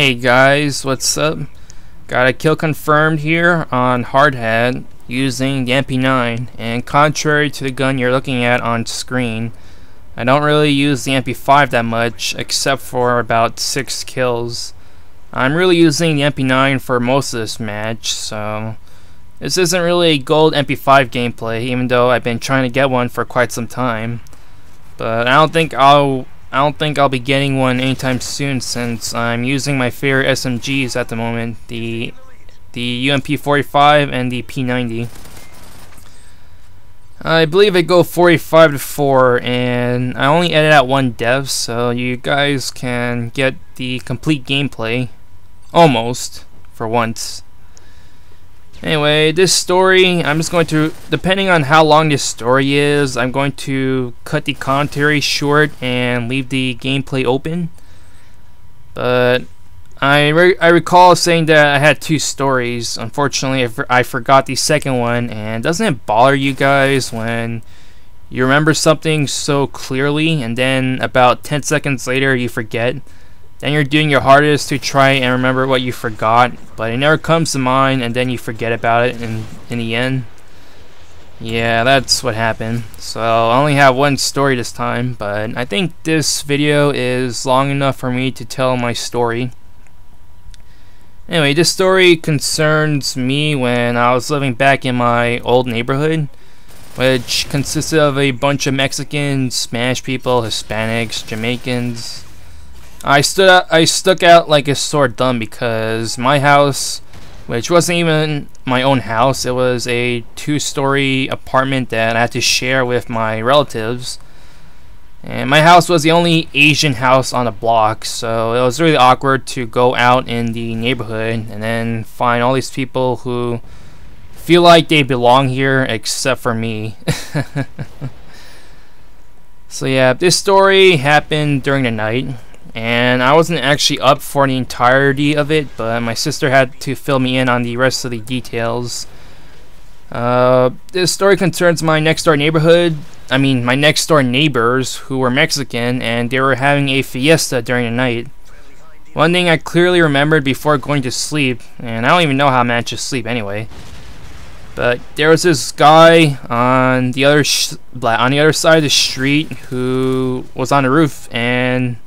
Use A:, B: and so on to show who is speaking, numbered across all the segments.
A: Hey guys, what's up? Got a kill confirmed here on Hardhat using the MP9, and contrary to the gun you're looking at on screen, I don't really use the MP5 that much except for about 6 kills. I'm really using the MP9 for most of this match, so this isn't really a gold MP5 gameplay, even though I've been trying to get one for quite some time. But I don't think I'll be getting one anytime soon, since I'm using my favorite SMGs at the moment, the MP5 and the P90. I believe I go 45-4, and I only edit out one dev, so you guys can get the complete gameplay, almost, for once. Anyway, this story, I'm just going to, depending on how long this story is, I'm going to cut the commentary short and leave the gameplay open. But I recall saying that I had 2 stories. Unfortunately, I forgot the second one, and doesn't it bother you guys when you remember something so clearly and then about 10 seconds later you forget? Then you're doing your hardest to try and remember what you forgot, but it never comes to mind, and then you forget about it in the end. Yeah, that's what happened. So I only have one story this time, but I think this video is long enough for me to tell my story. Anyway, this story concerns me when I was living back in my old neighborhood, which consisted of a bunch of Mexicans, Spanish people, Hispanics, Jamaicans. I stuck out like a sore thumb because my house, which wasn't even my own house, it was a 2-story apartment that I had to share with my relatives. And my house was the only Asian house on the block, so it was really awkward to go out in the neighborhood and then find all these people who feel like they belong here except for me. So yeah, this story happened during the night, and I wasn't actually up for the entirety of it, but my sister had to fill me in on the rest of the details. This story concerns my next door neighborhood. My next door neighbors who were Mexican, and they were having a fiesta during the night. One thing I clearly remembered before going to sleep, and I don't even know how I managed to sleep anyway, but there was this guy on the other side of the street who was on the roof, and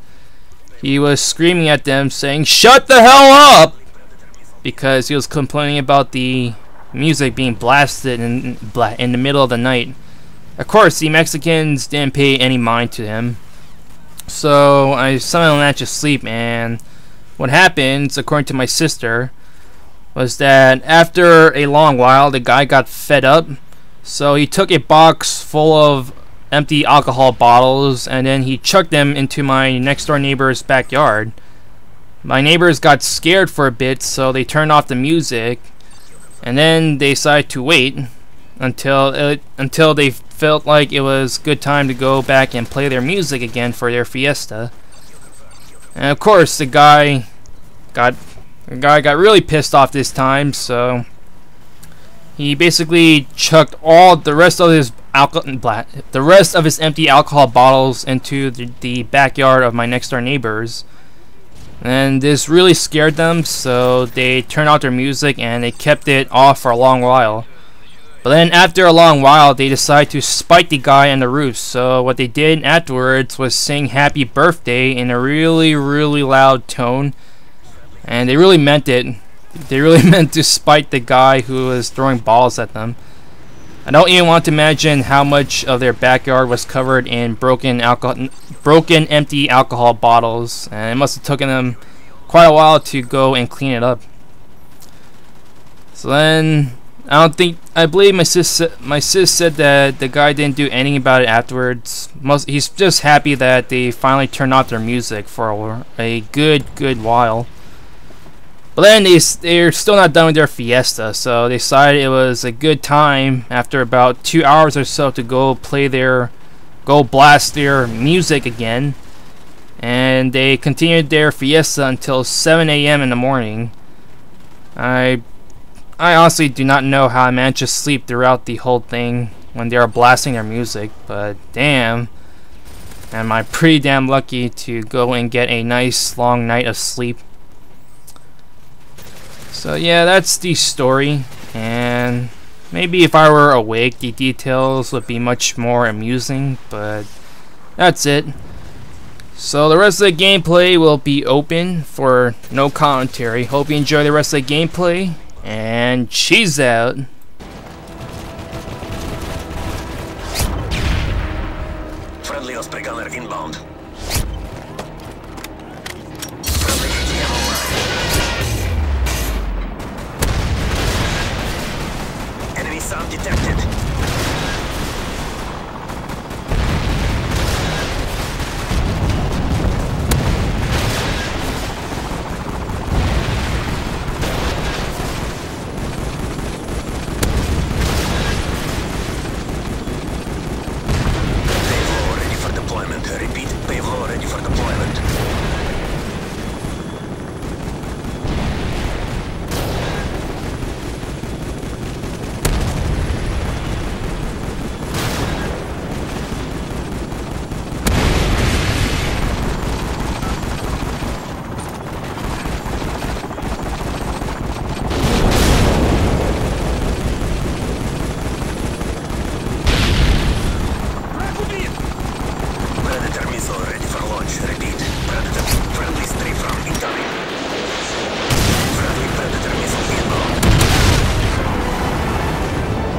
A: he was screaming at them saying, "Shut the hell up!" because he was complaining about the music being blasted in the middle of the night. Of course, the Mexicans didn't pay any mind to him, so I somehow managed to sleep. And what happens, according to my sister, was that after a long while the guy got fed up, so he took a box full of empty alcohol bottles and then he chucked them into my next door neighbor's backyard. My neighbors got scared for a bit, so they turned off the music, and then they decided to wait until they felt like it was good time to go back and play their music again for their fiesta. And of course, the guy got really pissed off this time, so he basically chucked all the rest of his empty alcohol bottles into the backyard of my next door neighbors. And this really scared them, so they turned out their music and they kept it off for a long while. But then after a long while, they decided to spite the guy on the roof, so what they did afterwards was sing happy birthday in a really, really loud tone. And they really meant it. They really meant to spite the guy who was throwing balls at them. I don't even want to imagine how much of their backyard was covered in broken empty alcohol bottles, and it must have taken them quite a while to go and clean it up. So then, I believe my sis said that the guy didn't do anything about it afterwards. He's just happy that they finally turned off their music for a good while. But then they're still not done with their fiesta, so they decided it was a good time after about 2 hours or so to go blast their music again. And they continued their fiesta until 7 AM in the morning. I honestly do not know how I managed to sleep throughout the whole thing when they were blasting their music, but damn, am I pretty damn lucky to go and get a nice long night of sleep. So yeah, that's the story, and maybe if I were awake, the details would be much more amusing, but that's it. So the rest of the gameplay will be open for no commentary. Hope you enjoy the rest of the gameplay, and cheese out.
B: Friendly Osprey gunner inbound. Friendly ATM online. Enemy sound detected. Repeat, Pavelow ready for deployment. Predator missile ready for launch. Repeat, Predator friendly stray from incoming.